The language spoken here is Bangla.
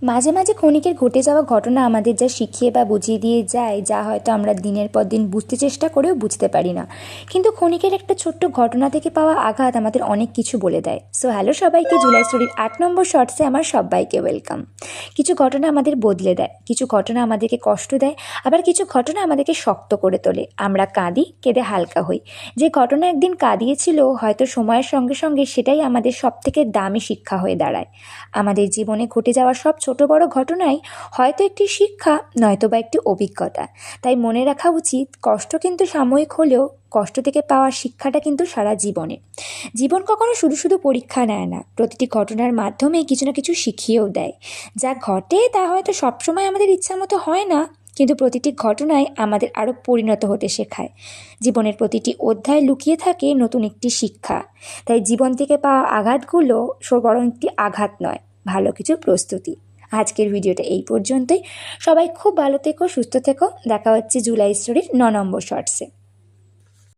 মাঝে মাঝে ক্ষণিকের ঘটে যাওয়া ঘটনা আমাদের যা শিখিয়ে বা বুঝিয়ে দিয়ে যায়, যা হয়তো আমরা দিনের পর দিন বুঝতে চেষ্টা করেও বুঝতে পারি না, কিন্তু ক্ষণিকের একটা ছোট্ট ঘটনা থেকে পাওয়া আঘাত আমাদের অনেক কিছু বলে দেয়। সো হ্যালো সবাইকে, জুলাই স্টোরির 8 নম্বর শর্টসে আমার সবাইকে ওয়েলকাম। কিছু ঘটনা আমাদের বদলে দেয়, কিছু ঘটনা আমাদেরকে কষ্ট দেয়, আবার কিছু ঘটনা আমাদেরকে শক্ত করে তোলে। আমরা কাঁদি, কেঁদে হালকা হই। যে ঘটনা একদিন কাঁদিয়েছিল, হয়তো সময়ের সঙ্গে সঙ্গে সেটাই আমাদের সবথেকে দামি শিক্ষা হয়ে দাঁড়ায়। আমাদের জীবনে ঘটে যাওয়া সব ছোট বড় ঘটনাই হয়তো একটি শিক্ষা, নয়তো বা একটি অভিজ্ঞতা। তাই মনে রাখা উচিত, কষ্ট কিন্তু সাময়িক হলেও কষ্ট থেকে পাওয়া শিক্ষাটা কিন্তু সারা জীবনে। জীবন কখনো শুধু শুধু পরীক্ষা নেয় না, প্রতিটি ঘটনার মাধ্যমে কিছু না কিছু শিখিয়েও দেয়। যা ঘটে তা হয়তো সবসময় আমাদের ইচ্ছা মতো হয় না, কিন্তু প্রতিটি ঘটনায় আমাদের আরও পরিণত হতে শেখায়। জীবনের প্রতিটি অধ্যায় লুকিয়ে থাকে নতুন একটি শিক্ষা। তাই জীবন থেকে পাওয়া আঘাতগুলো বরং একটি আঘাত নয়, ভালো কিছু প্রস্তুতি। আজকের ভিডিওটা এই পর্যন্তই। সবাই খুব ভালো থেকো, সুস্থ থেকো। দেখা হচ্ছে জুলাই স্টোরির 9 নম্বর শর্টসে।